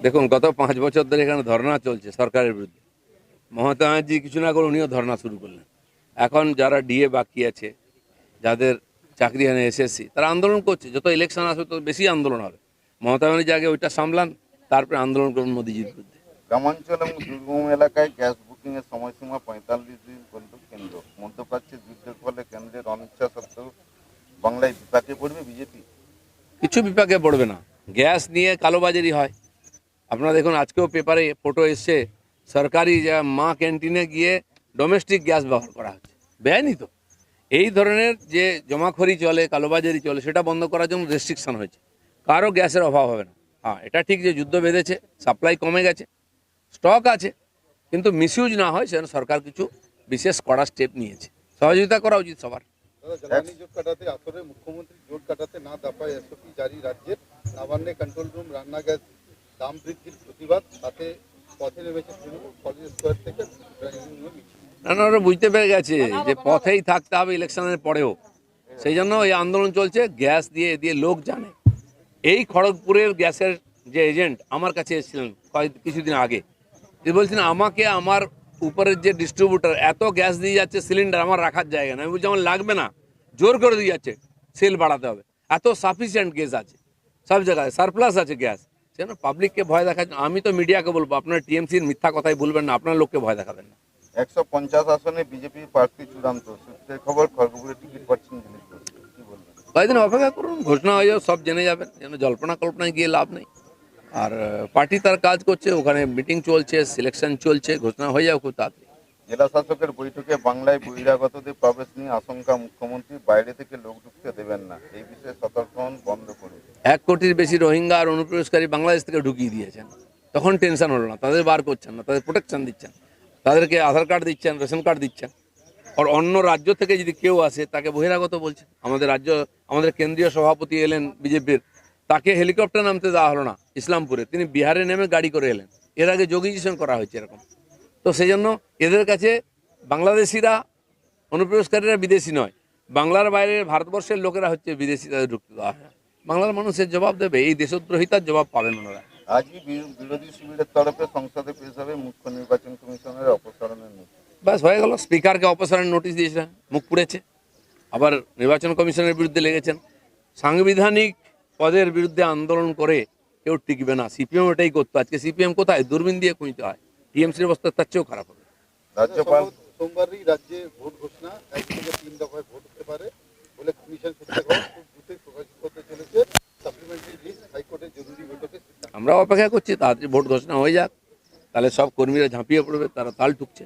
দেখুন, গত 5 বছর ধরে এখানে ধর্না চলছে সরকারের বিরুদ্ধে। মমতা ব্যানার্জি কিছু না করে উনিও ধর্না শুরু করলেন। এখন যারা ডিএ বাকি আছে, যাদের চাকরি হয় না, এসএসসি, তারা আন্দোলন করছে। যত ইলেকশন আসবে তত বেশি আন্দোলন হবে। মমতা ব্যানার্জি আগে ওইটা সামলান, তারপরে আন্দোলন করুন মোদিজির বিরুদ্ধে। গ্রামাঞ্চল এবং দুর্গম এলাকায় গ্যাস বুকিং এর সময়সীমা 45 দিন বলল কেন্দ্র। মধ্যপ্রাচ্যের যুদ্ধের ফলে কেন্দ্রের অনিচ্ছা সত্ত্বেও বাংলায় বিপাকে পড়বে বিজেপি। কিছু বিপাকে পড়বে না। গ্যাস নিয়ে কালোবাজারি হয়। আপনারা দেখুন, আজকেও পেপারে ফটো এসছে, সরকারি মা ক্যান্টিনে গিয়ে ডোমেস্টিক গ্যাস ব্যবহার করা হচ্ছে। বেআইনি তো। এই ধরনের যে জমাখড়ি চলে, কালোবাজারি চলে, সেটা বন্ধ করার জন্য রেস্ট্রিকশন হয়েছে। কারো গ্যাসের অভাব হবে না। হ্যাঁ, এটা ঠিক যে যুদ্ধ বেঁধেছে, সাপ্লাই কমে গেছে, স্টক আছে, কিন্তু মিসইউজ না হয় সেজন্য সরকার কিছু বিশেষ কড়া স্টেপ নিয়েছে। সহযোগিতা করা উচিত সবার। জ্বালানি জোট কাটাতে আসরে মুখ্যমন্ত্রী জোট কাটাতে না দাপায় এসওপি জারি রাজ্যের। নবান্নে কন্ট্রোল রুম রান্না গ্যাস দাম বৃদ্ধির প্রতিবাদ, সাথে পথে নেমেছে তৃণমূল কলেজ স্কোয়ার থেকে না, ওরা বুঝতে পেরে গেছে যে পথেই থাকতে হবে ইলেকশনের পরেও। সেই জন্য এই আন্দোলন চলছে। গ্যাস দিয়ে দিয়ে লোক জানে। এই খড়গপুরের গ্যাসের যে এজেন্ট আমার কাছে এসেছিলেন কিছুদিন আগে, তিনি বলছেন আমাকে আমার উপরের যে ডিস্ট্রিবিউটার এত গ্যাস দিয়ে যাচ্ছে, সিলিন্ডার আমার রাখার জায়গা না। আমি বলছি আমার লাগবে না, জোর করে দিয়ে যাচ্ছে, সেল বাড়াতে হবে। এত সাফিসিয়েন্ট গ্যাস আছে, সব জায়গায় সারপ্লাস আছে গ্যাস। সেজন্য পাবলিককে ভয় দেখাচ্ছে। আমি তো মিডিয়াকে বলবো, আপনার টিএমসির মিথ্যা কথাই বলবেন না, আপনার লোককে ভয় দেখাবেন না। 150 আসনে বিজেপি প্রার্থী চূড়ান্ত। সূত্রের খবর, খড়গপুরে টিকিট পাচ্ছেন দিলীপ ঘোষ। কি বলবেন? কয়েকদিন অপেক্ষা করুন, ঘোষণা হয়ে যাবে, সব জেনে যাবেন। যেন জল্পনা কল্পনায় গিয়ে লাভ নেই। আর পার্টি তার কাজ করছে, ওখানে মিটিং চলছে, সিলেকশন চলছে, ঘোষণা হয়ে যাবে খুব তাড়াতাড়ি। জেলা শাসকের বৈঠকে বাংলায় বহিরাগতদের প্রবেশ নিয়ে আশঙ্কা। মুখ্যমন্ত্রী বাইরে থেকে লোক ঢুকতে দেবেন না, এই বিষয়ে সতর্ক হন, বন্ধ করুন। 1 কোটির বেশি রোহিঙ্গা আর অনুপ্রবেশকারী বাংলাদেশ থেকে ঢুকিয়ে দিয়েছেন। তখন টেনশন হলো না। তাদের বার করছেন না, তাদের প্রোটেকশন দিচ্ছেন, তাদেরকে আধার কার্ড দিচ্ছেন, রেশন কার্ড দিচ্ছেন। আর অন্য রাজ্য থেকে যদি কেউ আসে তাকে বহিরাগত বলছেন। আমাদের কেন্দ্রীয় সভাপতি এলেন বিজেপির, তাকে হেলিকপ্টার নামতে দেওয়া হলো না ইসলামপুরে, তিনি বিহারে নেমে গাড়ি করে এলেন। এর আগে যোগীজিশন করা হয়েছে এরকম। তো সেই জন্য এদের কাছে বাংলাদেশিরা, অনুপ্রবেশকারীরা বিদেশি নয়। বাংলার বাইরে ভারতবর্ষের লোকেরা হচ্ছে বিদেশি, তাদের ঢুকতে দেওয়া হয় না। বাংলার মানুষের জবাব দেবে, এই দেশদ্রোহিতার জবাব পাবেন ওনারা। আজই বিরোধী শিবিরের তরফে সংসদে পেশ হবে মুখ্য নির্বাচন কমিশনের অপসারণের নোটিশ। ব্যাস হয়ে গেল। স্পিকারকে অপসারণের নোটিশ দিয়েছিলেন, মুখ পুড়েছে। আবার নির্বাচন কমিশনের বিরুদ্ধে লেগেছেন। সাংবিধানিক পদের বিরুদ্ধে আন্দোলন করে কেউ টিকবে না। সিপিএম এটাই করতো। আজকে সিপিএম কোথায়? দূরবীন দিয়ে খুঁজতে হয়। টিএমসির অবস্থা তার চেয়েও খারাপ হবে। রাজ্যপাল সোমবারই রাজ্যে ভোট ঘোষণা, 1 থেকে 3 দফায় ভোট হতে পারে বলে কমিশন সূত্রে খবর। খুব দ্রুতই প্রকাশিত হতে চলেছে সাপ্লিমেন্টারি লিস্ট। হাইকোর্টের জরুরি বৈঠকে আমরা অপেক্ষা করছি তাড়াতাড়ি ভোট ঘোষণা হয়ে যাক, তাহলে সব কর্মীরা ঝাঁপিয়ে পড়বে, তারা তাল ঠুকছে।